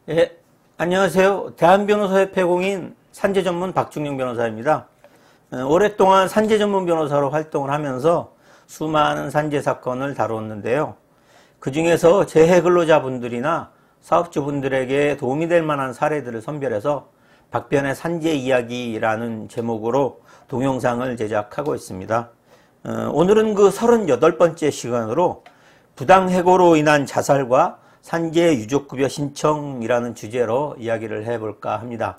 예, 안녕하세요. 대한변호사협회 공인 산재전문 박중영 변호사입니다. 오랫동안 산재전문 변호사로 활동을 하면서 수많은 산재 사건을 다루었는데요. 그 중에서 재해근로자분들이나 사업주분들에게 도움이 될 만한 사례들을 선별해서 박변의 산재 이야기라는 제목으로 동영상을 제작하고 있습니다. 오늘은 그 38번째 시간으로 부당해고로 인한 자살과 산재 유족급여 신청이라는 주제로 이야기를 해볼까 합니다.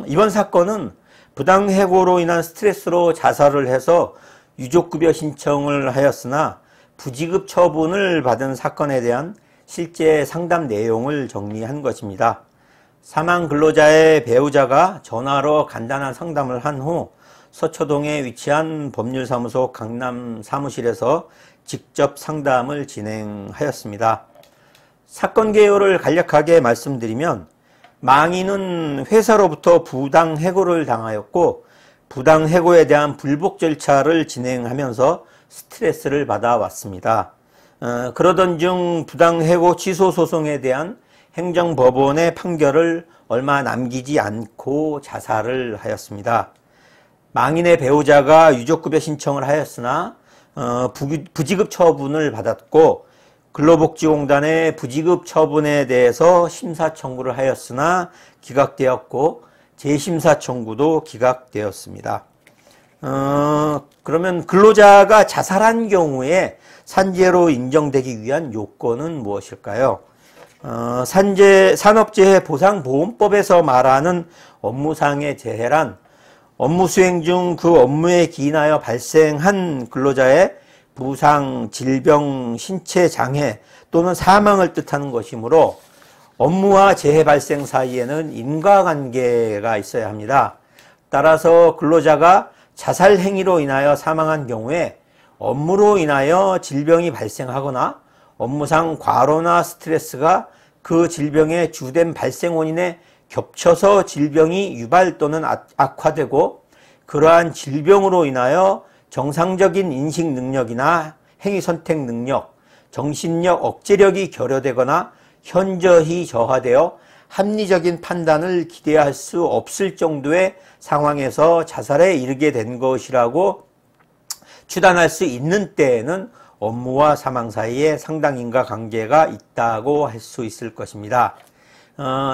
이번 사건은 부당해고로 인한 스트레스로 자살을 해서 유족급여 신청을 하였으나 부지급 처분을 받은 사건에 대한 실제 상담 내용을 정리한 것입니다. 사망 근로자의 배우자가 전화로 간단한 상담을 한 후 서초동에 위치한 법률사무소 강남 사무실에서 직접 상담을 진행하였습니다. 사건 개요를 간략하게 말씀드리면 망인은 회사로부터 부당해고를 당하였고 부당해고에 대한 불복 절차를 진행하면서 스트레스를 받아왔습니다. 그러던 중 부당해고 취소 소송에 대한 행정법원의 판결을 얼마 남기지 않고 자살을 하였습니다. 망인의 배우자가 유족급여 신청을 하였으나 부지급 처분을 받았고 근로복지공단의 부지급 처분에 대해서 심사 청구를 하였으나 기각되었고 재심사 청구도 기각되었습니다. 그러면 근로자가 자살한 경우에 산재로 인정되기 위한 요건은 무엇일까요? 산업재해보상보험법에서 말하는 업무상의 재해란 업무 수행 중 그 업무에 기인하여 발생한 근로자의 부상, 질병, 신체 장애 또는 사망을 뜻하는 것이므로 업무와 재해 발생 사이에는 인과관계가 있어야 합니다. 따라서 근로자가 자살 행위로 인하여 사망한 경우에 업무로 인하여 질병이 발생하거나 업무상 과로나 스트레스가 그 질병의 주된 발생 원인에 겹쳐서 질병이 유발 또는 악화되고 그러한 질병으로 인하여 정상적인 인식 능력이나 행위 선택 능력, 정신력, 억제력이 결여되거나 현저히 저하되어 합리적인 판단을 기대할 수 없을 정도의 상황에서 자살에 이르게 된 것이라고 추단할 수 있는 때에는 업무와 사망 사이에 상당 인과관계가 있다고 할 수 있을 것입니다.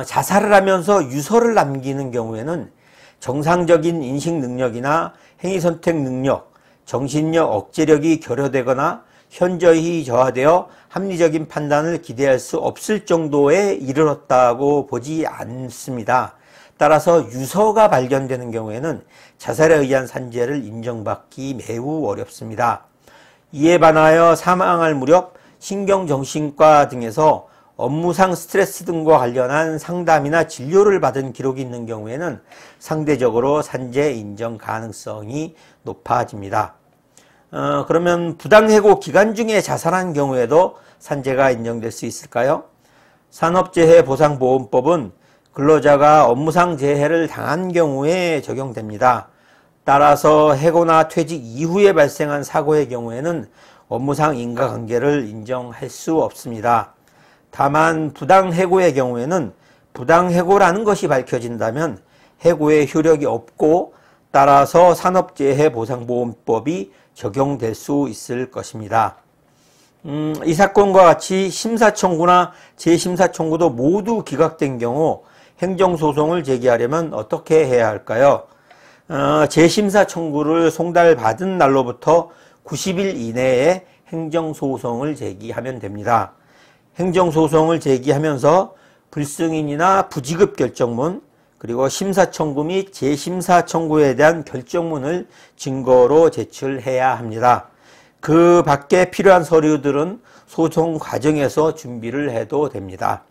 자살을 하면서 유서를 남기는 경우에는 정상적인 인식 능력이나 행위 선택 능력, 정신력, 억제력이 결여되거나 현저히 저하되어 합리적인 판단을 기대할 수 없을 정도에 이르렀다고 보지 않습니다. 따라서 유서가 발견되는 경우에는 자살에 의한 산재를 인정받기 매우 어렵습니다. 이에 반하여 사망할 무렵 신경정신과 등에서 업무상 스트레스 등과 관련한 상담이나 진료를 받은 기록이 있는 경우에는 상대적으로 산재 인정 가능성이 높아집니다. 그러면 부당해고 기간 중에 자살한 경우에도 산재가 인정될 수 있을까요? 산업재해보상보험법은 근로자가 업무상 재해를 당한 경우에 적용됩니다. 따라서 해고나 퇴직 이후에 발생한 사고의 경우에는 업무상 인과관계를 인정할 수 없습니다. 다만 부당해고의 경우에는 부당해고라는 것이 밝혀진다면 해고의 효력이 없고 따라서 산업재해보상보험법이 적용될 수 있을 것입니다. 이 사건과 같이 심사청구나 재심사청구도 모두 기각된 경우 행정소송을 제기하려면 어떻게 해야 할까요? 재심사청구를 송달받은 날로부터 90일 이내에 행정소송을 제기하면 됩니다. 행정소송을 제기하면서 불승인이나 부지급 결정문 그리고 심사청구 및 재심사청구에 대한 결정문을 증거로 제출해야 합니다. 그 밖에 필요한 서류들은 소송 과정에서 준비를 해도 됩니다.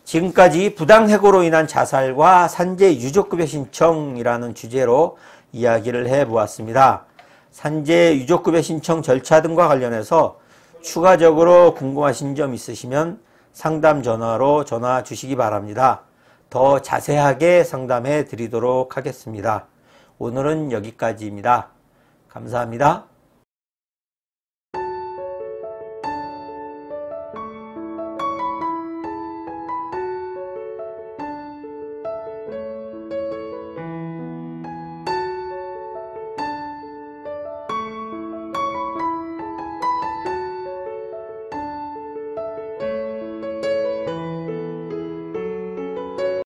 지금까지 부당해고로 인한 자살과 산재 유족급여 신청이라는 주제로 이야기를 해보았습니다. 산재 유족급여 신청 절차 등과 관련해서 추가적으로 궁금하신 점 있으시면 상담 전화로 전화 주시기 바랍니다. 더 자세하게 상담해 드리도록 하겠습니다. 오늘은 여기까지입니다. 감사합니다.